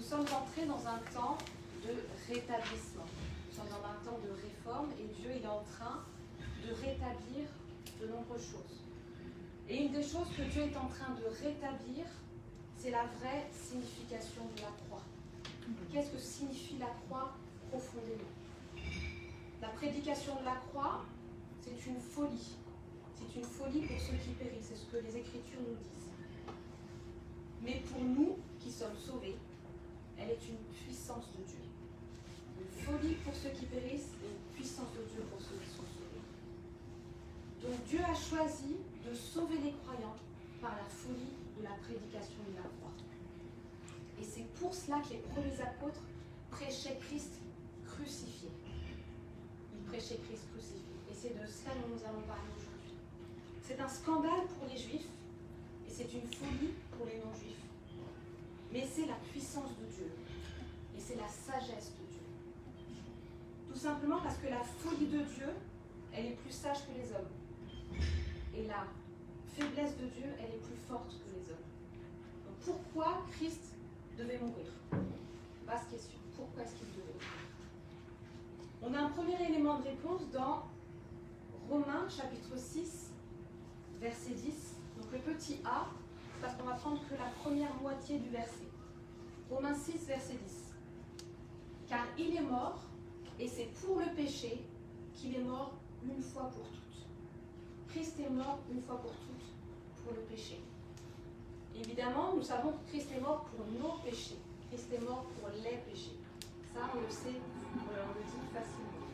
sommes entrés dans un temps de rétablissement. Nous sommes dans un temps de réforme et Dieu est en train de rétablir de nombreuses choses. Et une des choses que Dieu est en train de rétablir, c'est la vraie signification de la croix. Qu'est-ce que signifie la croix profondément? La prédication de la croix, c'est une folie. C'est une folie pour ceux qui périssent, c'est ce que les Écritures nous disent. Mais pour nous qui sommes sauvés, elle est une puissance de Dieu. Une folie pour ceux qui périssent et une puissance de Dieu pour ceux qui sont sauvés. Donc Dieu a choisi de sauver les croyants par la folie de la prédication de la croix. Et c'est pour cela que les premiers apôtres prêchaient Christ crucifié. Ils prêchaient Christ crucifié. Et c'est de cela dont nous allons parler aujourd'hui. C'est un scandale pour les Juifs et c'est une folie pour les non-Juifs. Mais c'est la puissance de Dieu et c'est la sagesse de Dieu. Tout simplement parce que la folie de Dieu, elle est plus sage que les hommes. Et la faiblesse de Dieu, elle est plus forte que les hommes. Donc pourquoi Christ devait mourir? Vaste question. Pourquoi est-ce qu'il devait mourir? On a un premier élément de réponse dans Romains chapitre 6, verset 10. Donc le petit a, parce qu'on va prendre que la première moitié du verset. Romains 6, verset 10. Car il est mort, et c'est pour le péché qu'il est mort une fois pour toutes. Christ est mort une fois pour toutes pour le péché. Évidemment, nous savons que Christ est mort pour nos péchés. Christ est mort pour les péchés. Ça, on le sait, on le dit facilement.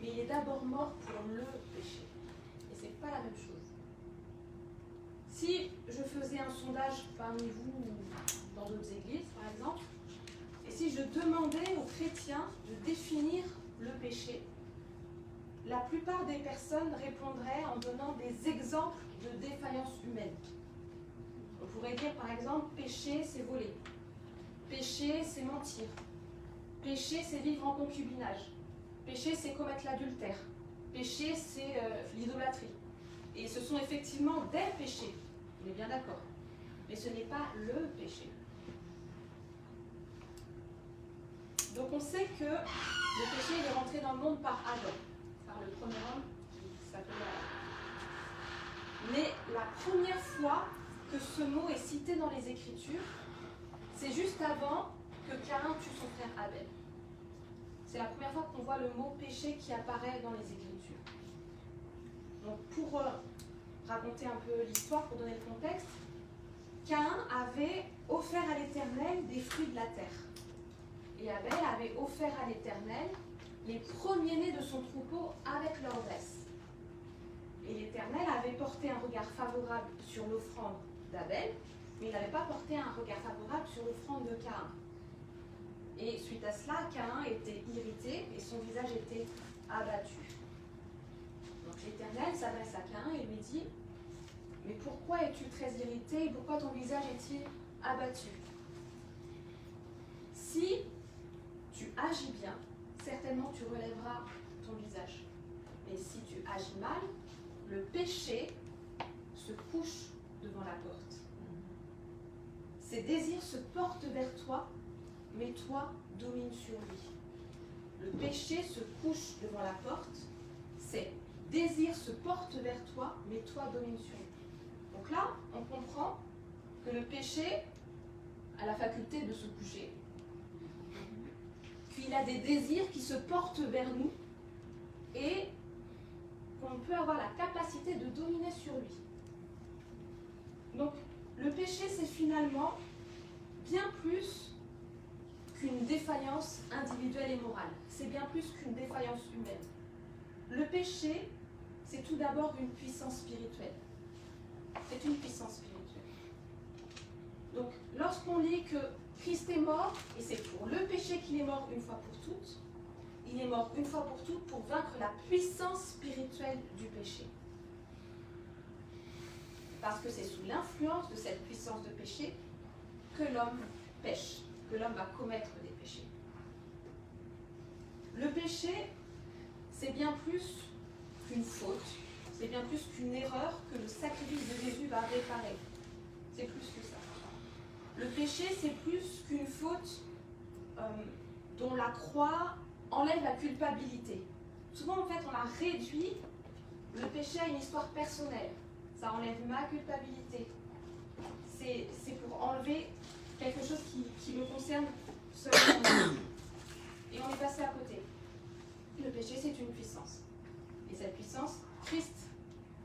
Mais il est d'abord mort pour le péché. Et ce n'est pas la même chose. Si je faisais un sondage parmi vous ou dans d'autres églises, par exemple, et si je demandais aux chrétiens de définir le péché, la plupart des personnes répondraient en donnant des exemples de défaillances humaines. On pourrait dire par exemple, péché c'est voler, péché c'est mentir, péché c'est vivre en concubinage, péché c'est commettre l'adultère, péché c'est l'idolâtrie. Et ce sont effectivement des péchés, on est bien d'accord, mais ce n'est pas le péché. Donc on sait que le péché il est rentré dans le monde par Adam, par le premier homme qui s'appelait Adam. Mais la première fois que ce mot est cité dans les Écritures, c'est juste avant que Caïn tue son frère Abel. C'est la première fois qu'on voit le mot péché qui apparaît dans les Écritures. Donc pour raconter un peu l'histoire, pour donner le contexte, Caïn avait offert à l'Éternel des fruits de la terre. Et Abel avait offert à l'Éternel les premiers-nés de son troupeau avec leur graisse. Et l'Éternel avait porté un regard favorable sur l'offrande d'Abel, mais il n'avait pas porté un regard favorable sur l'offrande de Caïn. Et suite à cela, Caïn était irrité et son visage était abattu. Donc l'Éternel s'adresse à Caïn et lui dit « Mais pourquoi es-tu très irrité et pourquoi ton visage est-il abattu? Si tu agis bien, certainement tu relèveras ton visage. Mais si tu agis mal, le péché se couche devant la porte. Ses désirs se portent vers toi, mais toi domine sur lui. Le péché se couche devant la porte, ses désirs se portent vers toi, mais toi domine sur lui. Donc là, on comprend que le péché a la faculté de se coucher, qu'il a des désirs qui se portent vers nous et qu'on peut avoir la capacité de dominer sur lui. Donc, le péché, c'est finalement bien plus qu'une défaillance individuelle et morale. C'est bien plus qu'une défaillance humaine. Le péché, c'est tout d'abord une puissance spirituelle. C'est une puissance spirituelle. Donc, lorsqu'on lit que Christ est mort, et c'est pour le péché qu'il est mort une fois pour toutes, il est mort une fois pour toutes pour vaincre la puissance spirituelle du péché. Parce que c'est sous l'influence de cette puissance de péché que l'homme pêche, que l'homme va commettre des péchés. Le péché, c'est bien plus qu'une faute, c'est bien plus qu'une erreur que le sacrifice de Jésus va réparer. C'est plus que ça. Le péché, c'est plus qu'une faute dont la croix enlève la culpabilité. Souvent, en fait, on a réduit le péché à une histoire personnelle. Ça enlève ma culpabilité. C'est pour enlever quelque chose qui me concerne seulement moi. Et on est passé à côté. Le péché, c'est une puissance. Et cette puissance, Christ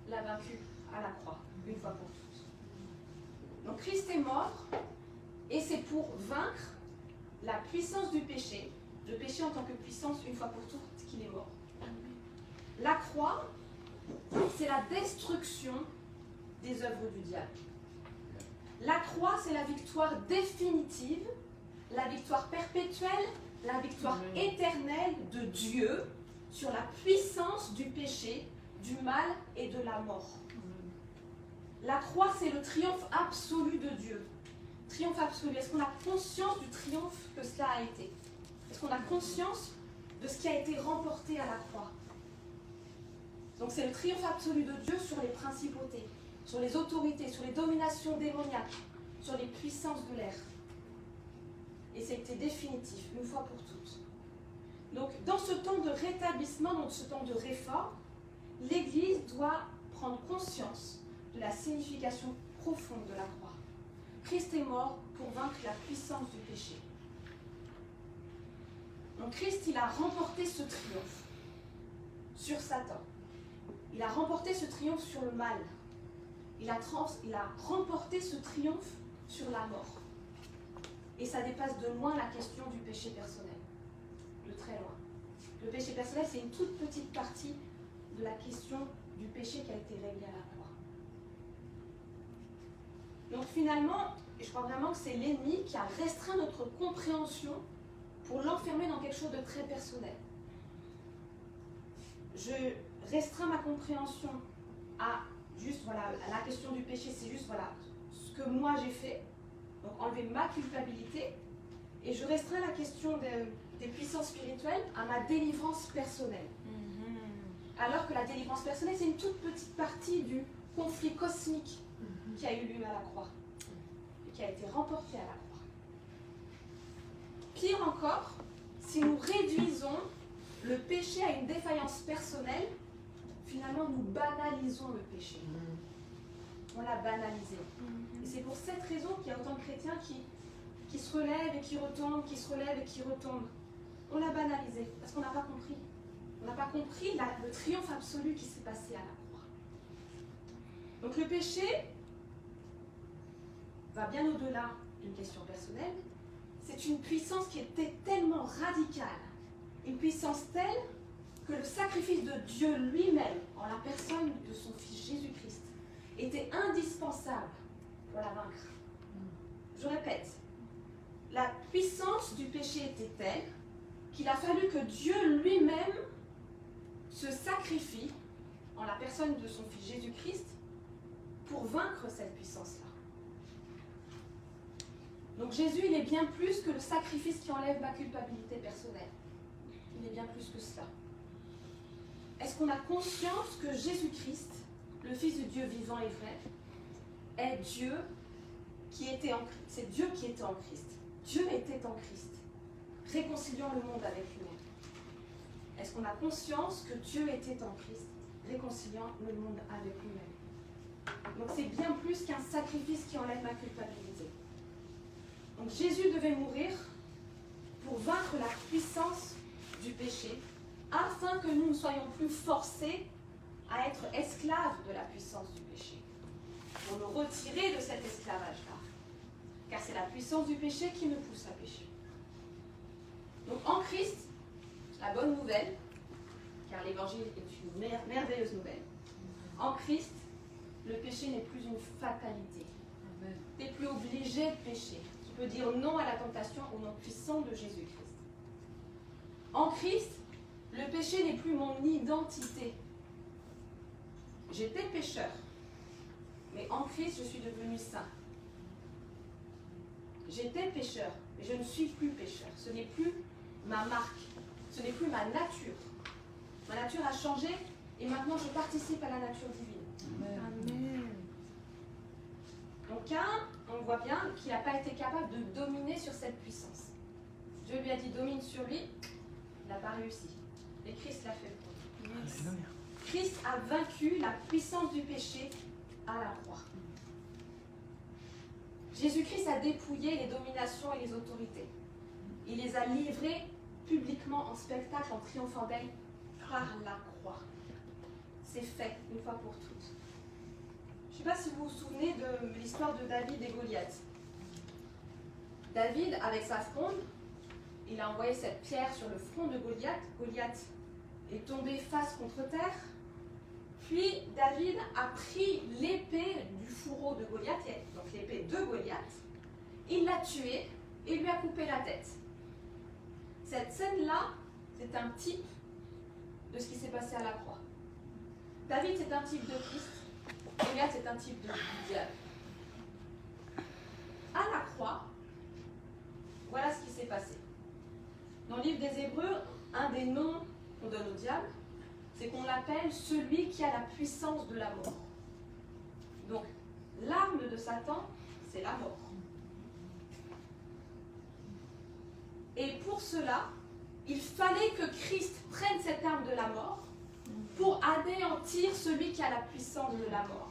l'a vaincue à la croix, une fois pour toutes. Donc Christ est mort, et c'est pour vaincre la puissance du péché, le péché en tant que puissance, une fois pour toutes, qu'il est mort. La croix, c'est la destruction des œuvres du diable. La croix, c'est la victoire définitive, la victoire perpétuelle, la victoire éternelle de Dieu sur la puissance du péché, du mal et de la mort. La croix, c'est le triomphe absolu de Dieu. Triomphe absolu. Est-ce qu'on a conscience du triomphe que cela a été? Est-ce qu'on a conscience de ce qui a été remporté à la croix? Donc c'est le triomphe absolu de Dieu sur les principautés, sur les autorités, sur les dominations démoniaques, sur les puissances de l'air. Et c'était définitif, une fois pour toutes. Donc dans ce temps de rétablissement, dans ce temps de réforme, l'Église doit prendre conscience de la signification profonde de la croix. Christ est mort pour vaincre la puissance du péché. Donc Christ, il a remporté ce triomphe sur Satan. Il a remporté ce triomphe sur le mal. Il a remporté ce triomphe sur la mort. Et ça dépasse de loin la question du péché personnel. De très loin. Le péché personnel, c'est une toute petite partie de la question du péché qui a été réglé à la croix. Donc finalement, je crois vraiment que c'est l'ennemi qui a restreint notre compréhension pour l'enfermer dans quelque chose de très personnel. Je restreins ma compréhension à juste, voilà, à la question du péché, c'est juste, voilà, ce que moi j'ai fait, donc enlever ma culpabilité, et je restreins la question des puissances spirituelles à ma délivrance personnelle. Alors que la délivrance personnelle, c'est une toute petite partie du conflit cosmique qui a eu lieu à la croix, et qui a été remporté à la croix. Pire encore, si nous réduisons le péché à une défaillance personnelle, finalement nous banalisons le péché. On l'a banalisé. Et c'est pour cette raison qu'il y a autant de chrétiens qui se relèvent et qui retombent, qui se relèvent et qui retombent. On l'a banalisé parce qu'on n'a pas compris. On n'a pas compris le triomphe absolu qui s'est passé à la croix. Donc le péché va bien au-delà d'une question personnelle. C'est une puissance qui était tellement radicale, une puissance telle que le sacrifice de Dieu lui-même, en la personne de son Fils Jésus-Christ, était indispensable pour la vaincre. Je répète, la puissance du péché était telle qu'il a fallu que Dieu lui-même se sacrifie en la personne de son Fils Jésus-Christ pour vaincre cette puissance-là. Donc Jésus, il est bien plus que le sacrifice qui enlève ma culpabilité personnelle. Il est bien plus que cela. Est-ce qu'on a conscience que Jésus-Christ, le Fils de Dieu vivant et vrai, est Dieu qui était en Christ? C'est Dieu qui était en Christ. Dieu était en Christ, réconciliant le monde avec lui-même. Est-ce qu'on a conscience que Dieu était en Christ, réconciliant le monde avec lui-même? Donc c'est bien plus qu'un sacrifice qui enlève ma culpabilité. Donc Jésus devait mourir pour vaincre la puissance du péché, afin que nous ne soyons plus forcés à être esclaves de la puissance du péché, pour nous retirer de cet esclavage-là. Car c'est la puissance du péché qui nous pousse à pécher. Donc en Christ, la bonne nouvelle, car l'évangile est une merveilleuse nouvelle, en Christ, le péché n'est plus une fatalité. Tu n'es plus obligé de pécher. Tu peux dire non à la tentation au nom puissant de Jésus-Christ. En Christ, le péché n'est plus mon identité. J'étais pécheur, mais en Christ, je suis devenu saint. J'étais pécheur, mais je ne suis plus pécheur. Ce n'est plus ma marque, ce n'est plus ma nature. Ma nature a changé et maintenant je participe à la nature divine. Amen. Donc Caïn, on voit bien qu'il n'a pas été capable de dominer sur cette puissance. Dieu lui a dit domine sur lui, il n'a pas réussi. Et Christ l'a fait pour lui. Yes. Christ a vaincu la puissance du péché à la croix. Jésus-Christ a dépouillé les dominations et les autorités. Il les a livrées publiquement en spectacle, en triomphant d'elles par la croix. C'est fait une fois pour toutes. Je ne sais pas si vous vous souvenez de l'histoire de David et Goliath. David, avec sa fronde, il a envoyé cette pierre sur le front de Goliath. Goliath est tombé face contre terre. Puis David a pris l'épée du fourreau de Goliath, donc l'épée de Goliath. Il l'a tué et lui a coupé la tête. Cette scène-là, c'est un type de ce qui s'est passé à la croix. David, c'est un type de Christ. Goliath, c'est un type de diable. À la croix, voilà ce qui s'est passé. Dans le livre des Hébreux, un des noms qu'on donne au diable, c'est qu'on l'appelle celui qui a la puissance de la mort. Donc, l'arme de Satan, c'est la mort. Et pour cela, il fallait que Christ prenne cette arme de la mort pour anéantir celui qui a la puissance de la mort.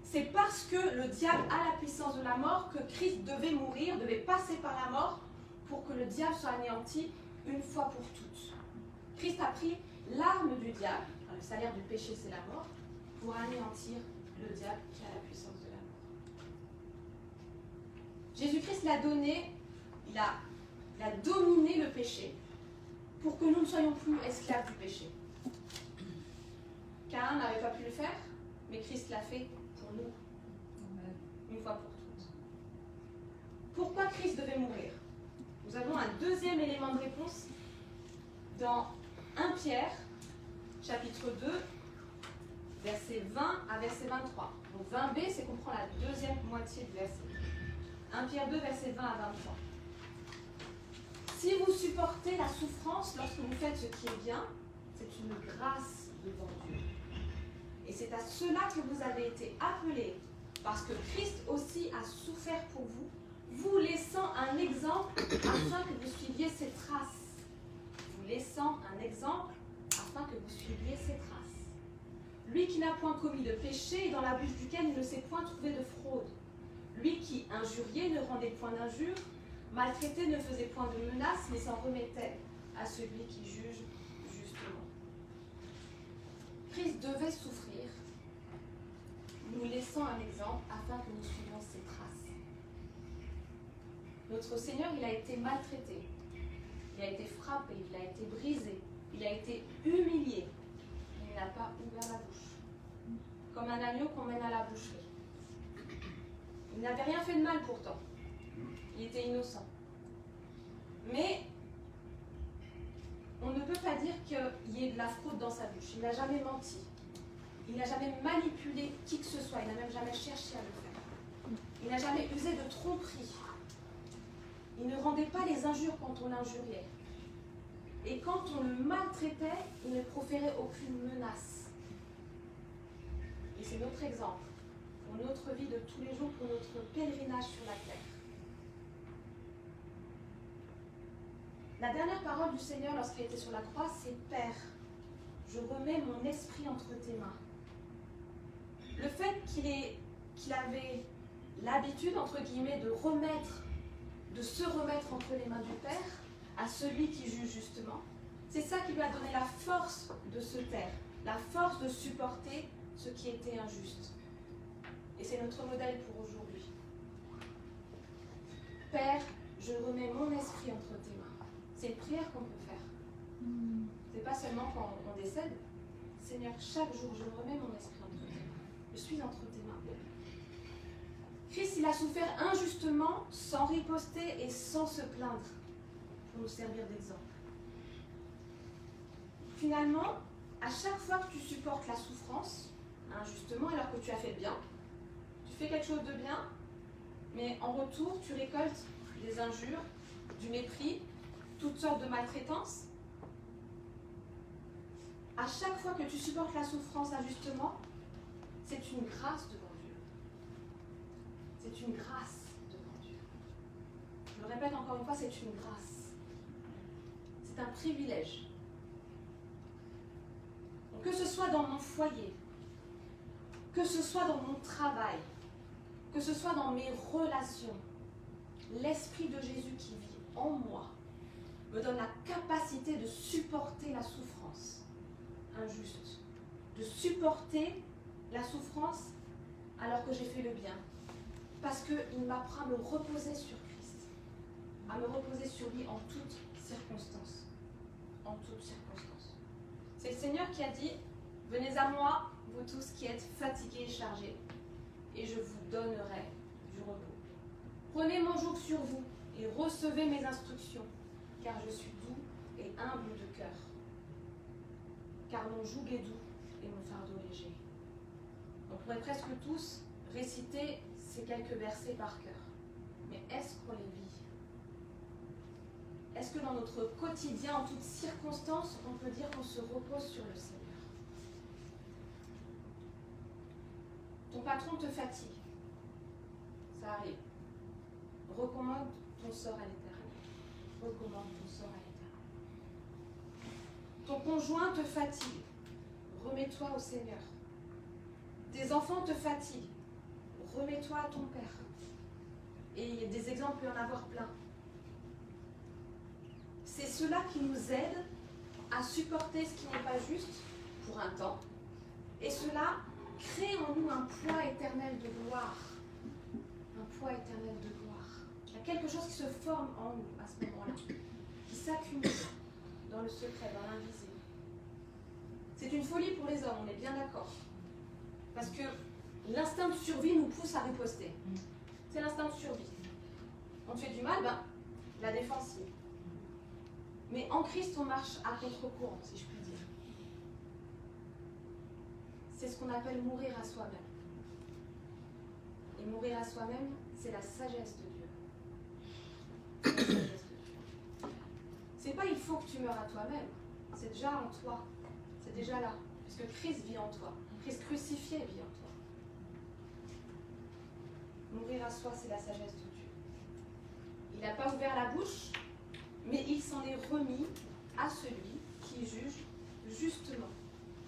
C'est parce que le diable a la puissance de la mort que Christ devait mourir, devait passer par la mort pour que le diable soit anéanti une fois pour toutes. Christ a pris l'arme du diable, le salaire du péché c'est la mort, pour anéantir le diable qui a la puissance de la mort. Jésus-Christ l'a donné, il a dominé le péché pour que nous ne soyons plus esclaves du péché. Caïn n'avait pas pu le faire, mais Christ l'a fait pour nous, une fois pour toutes. Pourquoi Christ devait mourir? Nous avons un deuxième élément de réponse dans 1 Pierre, chapitre 2, versets 20 à verset 23. Donc 20b, c'est qu'on prend la deuxième moitié du verset. 1 Pierre 2, versets 20 à 23. Si vous supportez la souffrance lorsque vous faites ce qui est bien, c'est une grâce devant Dieu. Et c'est à cela que vous avez été appelés, parce que Christ aussi a souffert pour vous, vous laissant un exemple afin que vous suiviez ses traces. Vous laissant un exemple afin que vous suiviez ses traces. Lui qui n'a point commis de péché et dans la bouche duquel il ne s'est point trouvé de fraude. Lui qui injuriait ne rendait point d'injure, maltraité ne faisait point de menaces, mais s'en remettait à celui qui juge justement. Christ devait souffrir, nous laissant un exemple afin que nous suivions ses traces. Notre Seigneur, il a été maltraité, il a été frappé, il a été brisé, il a été humilié. Il n'a pas ouvert la bouche, comme un agneau qu'on mène à la boucherie. Il n'avait rien fait de mal pourtant. Il était innocent. Mais on ne peut pas dire qu'il y ait de la fraude dans sa bouche. Il n'a jamais menti. Il n'a jamais manipulé qui que ce soit. Il n'a même jamais cherché à le faire. Il n'a jamais usé de tromperie. Il ne rendait pas les injures quand on l'injuriait. Et quand on le maltraitait, il ne proférait aucune menace. Et c'est notre exemple pour notre vie de tous les jours, pour notre pèlerinage sur la terre. La dernière parole du Seigneur lorsqu'il était sur la croix, c'est « Père, je remets mon esprit entre tes mains ». Le fait qu'il avait l'habitude, entre guillemets, de se remettre entre les mains du Père, à celui qui juge justement, c'est ça qui lui a donné la force de se taire, la force de supporter ce qui était injuste. Et c'est notre modèle pour aujourd'hui. Père, je remets mon esprit entre tes mains. C'est une prière qu'on peut faire. C'est pas seulement quand on décède. Seigneur, chaque jour, je remets mon esprit entre tes mains. Je suis entre tes mains. Christ, il a souffert injustement, sans riposter et sans se plaindre, pour nous servir d'exemple. Finalement, à chaque fois que tu supportes la souffrance, injustement, alors que tu as fait bien, tu fais quelque chose de bien, mais en retour, tu récoltes des injures, du mépris, toutes sortes de maltraitances. À chaque fois que tu supportes la souffrance injustement, c'est une grâce devant Dieu. C'est une grâce devant Dieu. Je le répète encore une fois, c'est une grâce. un privilège. Donc, que ce soit dans mon foyer, que ce soit dans mon travail, que ce soit dans mes relations, l'Esprit de Jésus qui vit en moi me donne la capacité de supporter la souffrance injuste, de supporter la souffrance alors que j'ai fait le bien, parce qu'il m'apprend à me reposer sur Christ, à me reposer sur lui en toutes circonstances. En toutes circonstances. C'est le Seigneur qui a dit, venez à moi, vous tous qui êtes fatigués et chargés, et je vous donnerai du repos. Prenez mon joug sur vous et recevez mes instructions, car je suis doux et humble de cœur. Car mon joug est doux et mon fardeau léger. On pourrait presque tous réciter ces quelques versets par cœur. Mais est-ce qu'on les vit? Est-ce que dans notre quotidien, en toutes circonstances, on peut dire qu'on se repose sur le Seigneur? Ton patron te fatigue. Ça arrive. Recommande ton sort à l'Éternel. Recommande ton sort à l'Éternel. Ton conjoint te fatigue. Remets-toi au Seigneur. Tes enfants te fatiguent. Remets-toi à ton Père. Et il y a des exemples, il peut y en avoir plein. C'est cela qui nous aide à supporter ce qui n'est pas juste pour un temps. Et cela crée en nous un poids éternel de gloire. Un poids éternel de gloire. Il y a quelque chose qui se forme en nous à ce moment-là, qui s'accumule dans le secret, dans l'invisible. C'est une folie pour les hommes, on est bien d'accord. Parce que l'instinct de survie nous pousse à riposter. C'est l'instinct de survie. On te fait du mal, la défensive. Mais en Christ, on marche à contre-courant, si je puis dire. C'est ce qu'on appelle mourir à soi-même. Et mourir à soi-même, c'est la sagesse de Dieu. C'est la sagesse de Dieu. C'est pas il faut que tu meurs à toi-même. C'est déjà en toi. C'est déjà là. Puisque Christ vit en toi. Christ crucifié vit en toi. Mourir à soi, c'est la sagesse de Dieu. Il n'a pas ouvert la bouche, mais il s'en est remis à celui qui juge justement,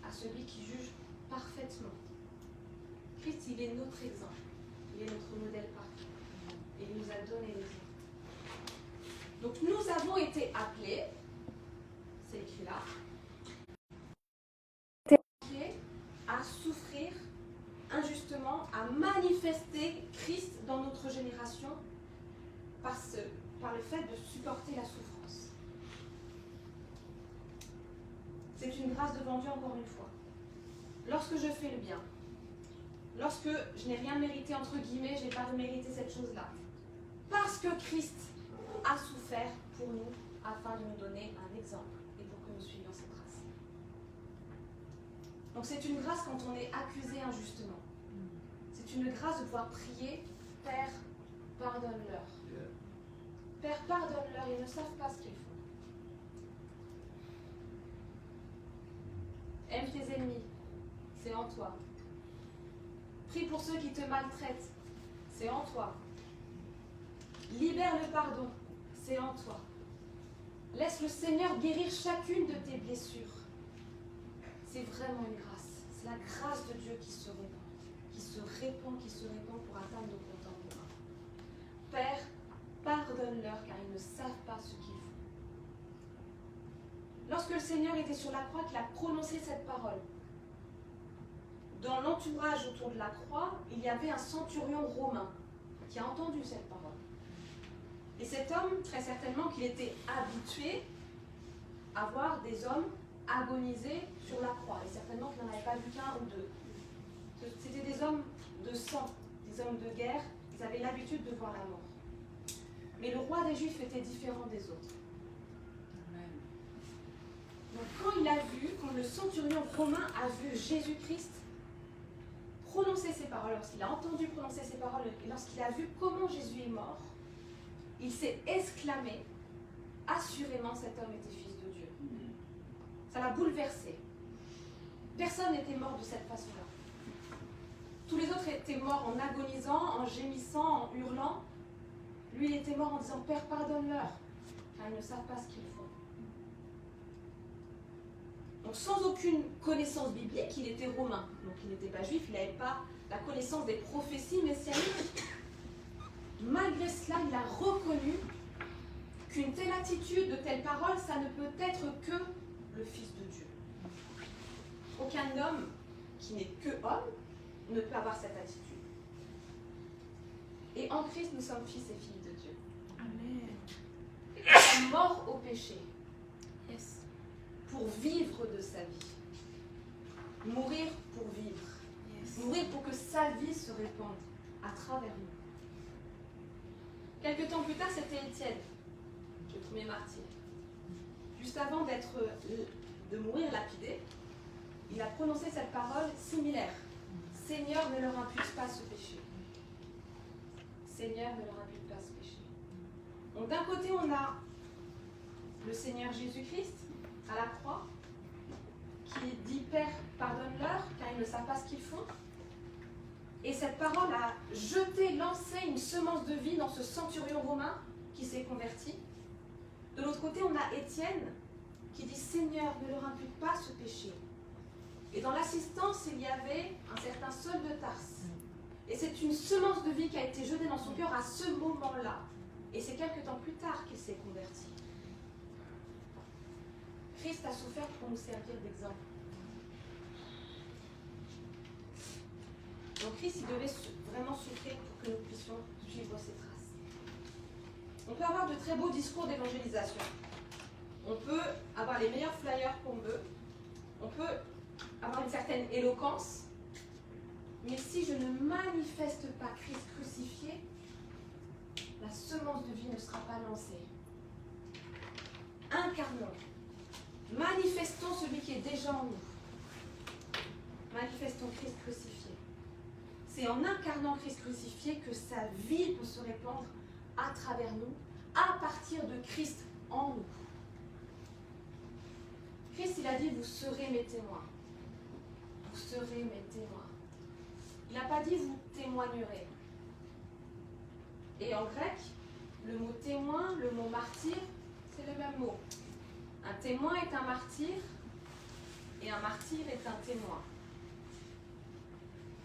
à celui qui juge parfaitement. Christ, il est notre exemple, il est notre modèle parfait, et il nous a donné l'exemple. Donc nous avons été appelés, c'est écrit là, à souffrir injustement, à manifester Christ dans notre génération par le fait de supporter la souffrance. C'est une grâce devant Dieu encore une fois. Lorsque je fais le bien, lorsque je n'ai rien mérité, entre guillemets, je n'ai pas mérité cette chose-là, parce que Christ a souffert pour nous afin de nous donner un exemple et pour que nous suivions ses traces. Donc c'est une grâce quand on est accusé injustement. C'est une grâce de pouvoir prier, Père, pardonne-leur. Père, pardonne-leur, ils ne savent pas ce qu'ils font. Aime tes ennemis, c'est en toi. Prie pour ceux qui te maltraitent, c'est en toi. Libère le pardon, c'est en toi. Laisse le Seigneur guérir chacune de tes blessures. C'est vraiment une grâce. C'est la grâce de Dieu qui se répand, pour atteindre nos contemporains. Père, pardonne-leur car ils ne savent pas ce qu'ils font. Lorsque le Seigneur était sur la croix, qu'il a prononcé cette parole, dans l'entourage autour de la croix, il y avait un centurion romain qui a entendu cette parole. Et cet homme, très certainement qu'il était habitué à voir des hommes agoniser sur la croix. Et certainement qu'il n'en avait pas vu qu'un ou deux. C'était des hommes de sang, des hommes de guerre. Ils avaient l'habitude de voir la mort. Mais le roi des Juifs était différent des autres. Donc quand le centurion romain a vu Jésus-Christ prononcer ces paroles, lorsqu'il a entendu prononcer ces paroles, et lorsqu'il a vu comment Jésus est mort, il s'est exclamé, assurément cet homme était fils de Dieu. Ça l'a bouleversé. Personne n'était mort de cette façon-là. Tous les autres étaient morts en agonisant, en gémissant, en hurlant. Lui, il était mort en disant, Père, pardonne-leur, car ils ne savent pas ce qu'ils font. Donc sans aucune connaissance biblique, il était romain, donc il n'était pas juif, il n'avait pas la connaissance des prophéties messianiques. Malgré cela, il a reconnu qu'une telle attitude, de telles paroles, ça ne peut être que le Fils de Dieu. Aucun homme qui n'est que homme ne peut avoir cette attitude. Et en Christ, nous sommes fils et filles de Dieu. Amen. Nous sommes morts au péché. Yes. Pour vivre de sa vie. Mourir pour vivre. Yes. Mourir pour que sa vie se répande à travers nous. Quelque temps plus tard, c'était Étienne, le premier martyr. Juste avant de mourir lapidé, il a prononcé cette parole similaire. Seigneur, ne leur impute pas ce péché. Seigneur, ne leur impute pas ce péché. Donc d'un côté, on a le Seigneur Jésus-Christ à la croix, qui dit « Père, pardonne-leur, car ils ne savent pas ce qu'ils font ». Et cette parole a jeté, lancé une semence de vie dans ce centurion romain qui s'est converti. De l'autre côté, on a Étienne qui dit « Seigneur, ne leur impute pas ce péché ». Et dans l'assistance, il y avait un certain Saul de Tarse. Et c'est une semence de vie qui a été jetée dans son cœur à ce moment-là. Et c'est quelques temps plus tard qu'il s'est converti. Christ a souffert pour nous servir d'exemple. Donc Christ, il devait vraiment souffrir pour que nous puissions suivre ses traces. On peut avoir de très beaux discours d'évangélisation. On peut avoir les meilleurs flyers qu'on veut. On peut avoir une certaine éloquence. Mais si je ne manifeste pas Christ crucifié, la semence de vie ne sera pas lancée. Incarnons. Manifestons celui qui est déjà en nous. Manifestons Christ crucifié. C'est en incarnant Christ crucifié que sa vie peut se répandre à travers nous, à partir de Christ en nous. Christ, il a dit, vous serez mes témoins. Vous serez mes témoins. Il n'a pas dit, vous témoignerez. Et en grec, le mot témoin, le mot martyr, c'est le même mot. Un témoin est un martyr, et un martyr est un témoin.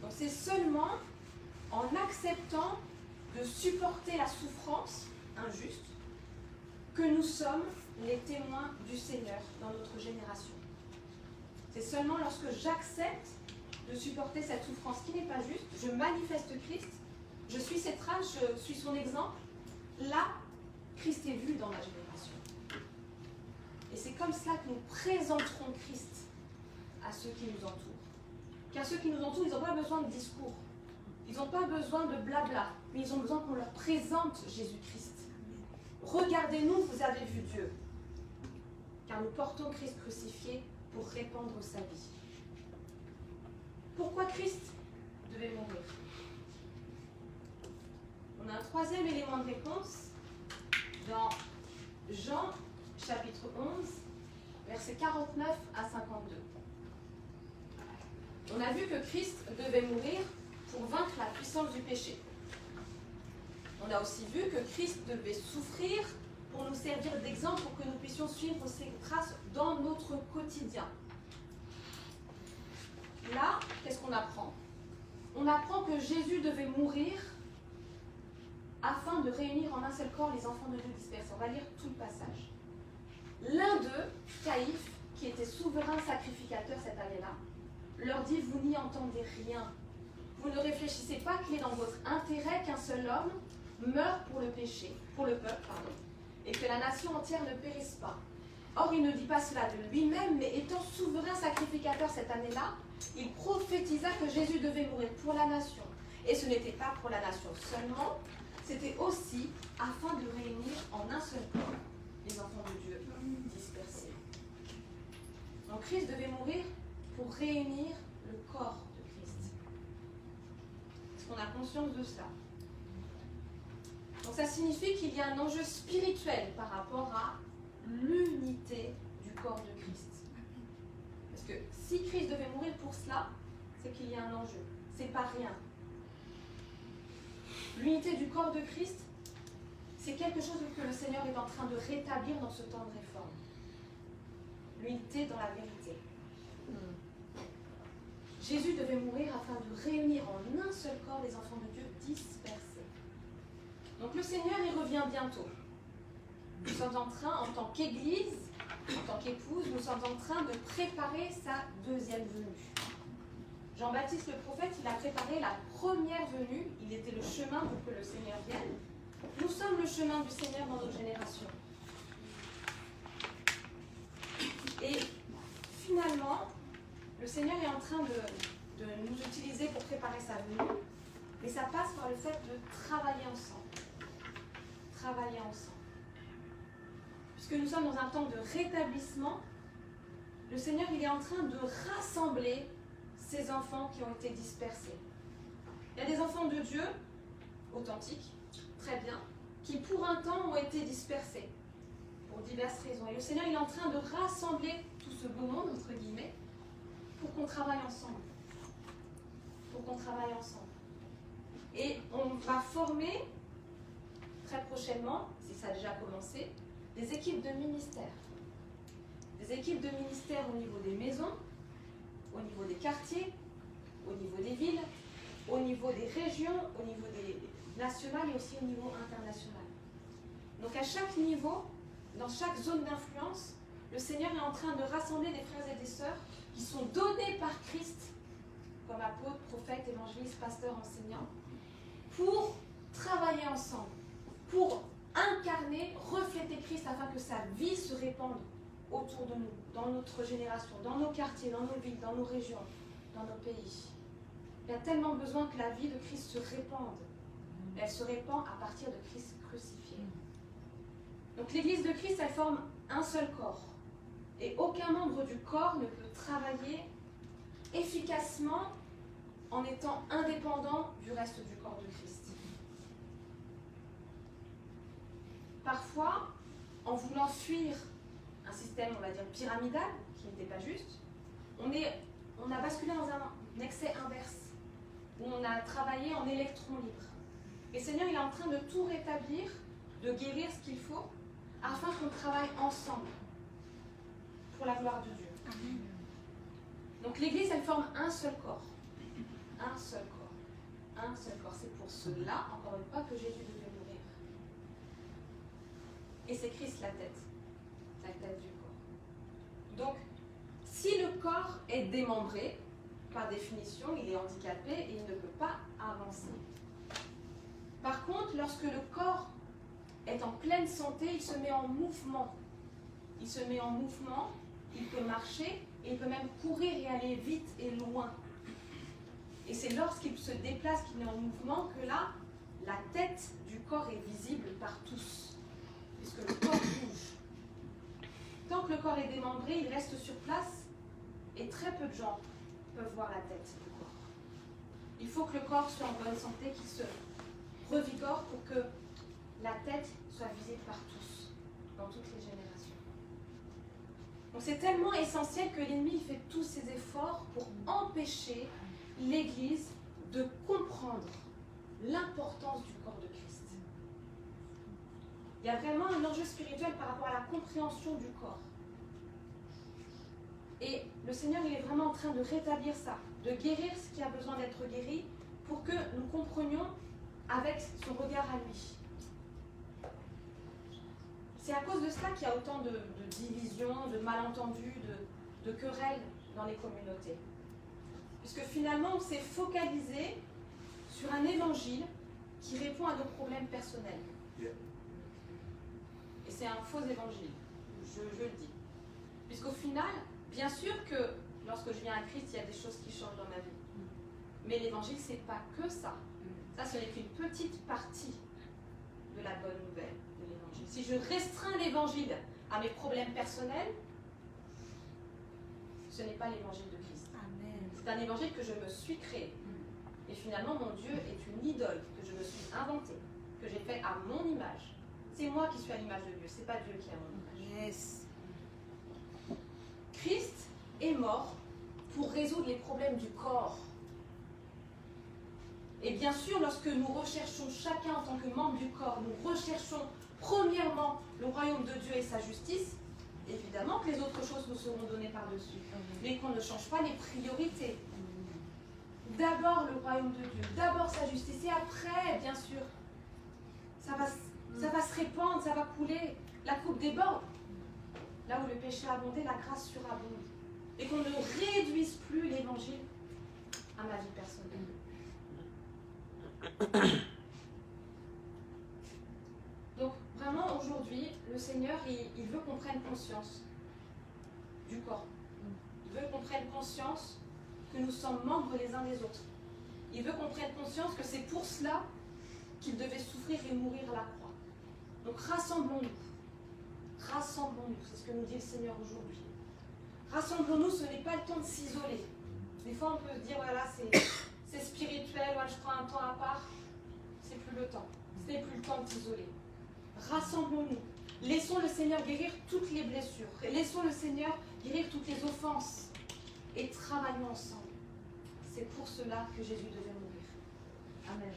Donc c'est seulement en acceptant de supporter la souffrance injuste que nous sommes les témoins du Seigneur dans notre génération. C'est seulement lorsque j'accepte de supporter cette souffrance qui n'est pas juste, je manifeste Christ, je suis ses traces, je suis son exemple, là, Christ est vu dans ma génération. Et c'est comme cela que nous présenterons Christ à ceux qui nous entourent. Car ceux qui nous entourent, ils n'ont pas besoin de discours. Ils n'ont pas besoin de blabla. Mais ils ont besoin qu'on leur présente Jésus-Christ. Regardez-nous, vous avez vu Dieu. Car nous portons Christ crucifié pour répandre sa vie. Pourquoi Christ devait mourir? On a un troisième élément de réponse dans Jean chapitre 11, versets 49 à 52. On a vu que Christ devait mourir pour vaincre la puissance du péché. On a aussi vu que Christ devait souffrir pour nous servir d'exemple, pour que nous puissions suivre ses traces dans notre quotidien. Là, qu'est-ce qu'on apprend? On apprend que Jésus devait mourir afin de réunir en un seul corps les enfants de Dieu dispersés. On va lire tout le passage. L'un d'eux, Caïphe, qui était souverain sacrificateur cette année-là, leur dit, vous n'y entendez rien. Vous ne réfléchissez pas qu'il est dans votre intérêt qu'un seul homme meure pour le péché, pour le peuple, pardon, et que la nation entière ne périsse pas. Or, il ne dit pas cela de lui-même, mais étant souverain sacrificateur cette année-là, il prophétisa que Jésus devait mourir pour la nation. Et ce n'était pas pour la nation seulement, c'était aussi afin de réunir en un seul corps les enfants de Dieu dispersés. Donc Christ devait mourir pour réunir le corps de Christ. Est-ce qu'on a conscience de cela? Donc ça signifie qu'il y a un enjeu spirituel par rapport à l'unité du corps de Christ. Parce que si Christ devait mourir pour cela, c'est qu'il y a un enjeu. C'est pas rien. L'unité du corps de Christ, c'est quelque chose que le Seigneur est en train de rétablir dans ce temps de réforme. L'unité dans la vérité. Jésus devait mourir afin de réunir en un seul corps les enfants de Dieu dispersés. Donc le Seigneur, il revient bientôt. Nous sommes en train, en tant qu'Église, en tant qu'épouse, nous sommes en train de préparer sa deuxième venue. Jean-Baptiste le prophète, il a préparé la première venue. Il était le chemin pour que le Seigneur vienne. Nous sommes le chemin du Seigneur dans notre génération. Et finalement, le Seigneur est en train de nous utiliser pour préparer sa venue. Mais ça passe par le fait de travailler ensemble. Travailler ensemble. Puisque nous sommes dans un temps de rétablissement, le Seigneur, il est en train de rassembler ces enfants qui ont été dispersés. Il y a des enfants de Dieu, authentiques, très bien, qui pour un temps ont été dispersés, pour diverses raisons. Et le Seigneur, il est en train de rassembler tout ce beau monde, entre guillemets, pour qu'on travaille ensemble. Pour qu'on travaille ensemble. Et on va former, très prochainement, si ça a déjà commencé, des équipes de ministère. Des équipes de ministère au niveau des maisons, au niveau des quartiers, au niveau des villes, au niveau des régions, au niveau des nationales et aussi au niveau international. Donc à chaque niveau, dans chaque zone d'influence, le Seigneur est en train de rassembler des frères et des sœurs qui sont donnés par Christ, comme apôtres, prophètes, évangélistes, pasteurs, enseignants, pour travailler ensemble, pour incarner, refléter Christ afin que sa vie se répande autour de nous, dans notre génération, dans nos quartiers, dans nos villes, dans nos régions, dans nos pays. Il y a tellement besoin que la vie de Christ se répande. Elle se répand à partir de Christ crucifié. Donc l'Église de Christ, elle forme un seul corps. Et aucun membre du corps ne peut travailler efficacement en étant indépendant du reste du corps de Christ. Parfois, en voulant fuir un système, on va dire, pyramidal, qui n'était pas juste, on a basculé dans un excès inverse, où on a travaillé en électron libre. Et le Seigneur, il est en train de tout rétablir, de guérir ce qu'il faut, afin qu'on travaille ensemble pour la gloire de Dieu. Amen. Donc l'Église, elle forme un seul corps. Un seul corps. Un seul corps. C'est pour cela, encore une fois, que Jésus devait mourir. Et c'est Christ la tête du corps. Donc, si le corps est démembré, par définition, il est handicapé et il ne peut pas avancer. Par contre, lorsque le corps est en pleine santé, il se met en mouvement. Il se met en mouvement, il peut marcher et il peut même courir et aller vite et loin. Et c'est lorsqu'il se déplace, qu'il est en mouvement, que là, la tête du corps est visible par tous, puisque le corps bouge. Tant que le corps est démembré, il reste sur place et très peu de gens peuvent voir la tête du corps. Il faut que le corps soit en bonne santé, qu'il se revigore pour que la tête soit visible par tous, dans toutes les générations. Donc c'est tellement essentiel que l'ennemi fait tous ses efforts pour empêcher l'Église de comprendre l'importance du corps de Christ. Il y a vraiment un enjeu spirituel par rapport à la compréhension du corps. Et le Seigneur, il est vraiment en train de rétablir ça, de guérir ce qui a besoin d'être guéri pour que nous comprenions avec son regard à lui. C'est à cause de cela qu'il y a autant de divisions, de malentendus, de querelles dans les communautés. Puisque finalement, on s'est focalisé sur un évangile qui répond à nos problèmes personnels. Et c'est un faux évangile, je le dis. Puisqu'au final, bien sûr que lorsque je viens à Christ, il y a des choses qui changent dans ma vie. Mais l'évangile, c'est pas que ça. Ça, ce n'est qu'une petite partie de la bonne nouvelle de l'évangile. Si je restreins l'évangile à mes problèmes personnels, ce n'est pas l'évangile de Christ. Amen. C'est un évangile que je me suis créé. Et finalement, mon Dieu est une idole que je me suis inventée, que j'ai fait à mon image. C'est moi qui suis à l'image de Dieu, c'est pas Dieu qui est à mon image. Yes. Christ est mort pour résoudre les problèmes du corps. Et bien sûr, lorsque nous recherchons chacun en tant que membre du corps, nous recherchons premièrement le royaume de Dieu et sa justice, Évidemment que les autres choses nous seront données par-dessus, mais qu'on ne change pas les priorités. D'abord le royaume de Dieu, d'abord sa justice, et après, bien sûr, ça va se répandre, ça va couler, la coupe déborde. Là où le péché a abondé, la grâce surabonde. Et qu'on ne réduise plus l'évangile à ma vie personnelle. Donc vraiment aujourd'hui, le Seigneur, il veut qu'on prenne conscience du corps. Il veut qu'on prenne conscience que nous sommes membres les uns des autres. Il veut qu'on prenne conscience que c'est pour cela qu'il devait souffrir et mourir à la croix. Donc rassemblons-nous. Rassemblons-nous, c'est ce que nous dit le Seigneur aujourd'hui. Rassemblons-nous, ce n'est pas le temps de s'isoler. Des fois on peut se dire, voilà, c'est spirituel, ouais, je prends un temps à part. C'est plus le temps. Ce n'est plus le temps de s'isoler. Rassemblons-nous. Laissons le Seigneur guérir toutes les blessures. Laissons le Seigneur guérir toutes les offenses. Et travaillons ensemble. C'est pour cela que Jésus devait mourir. Amen.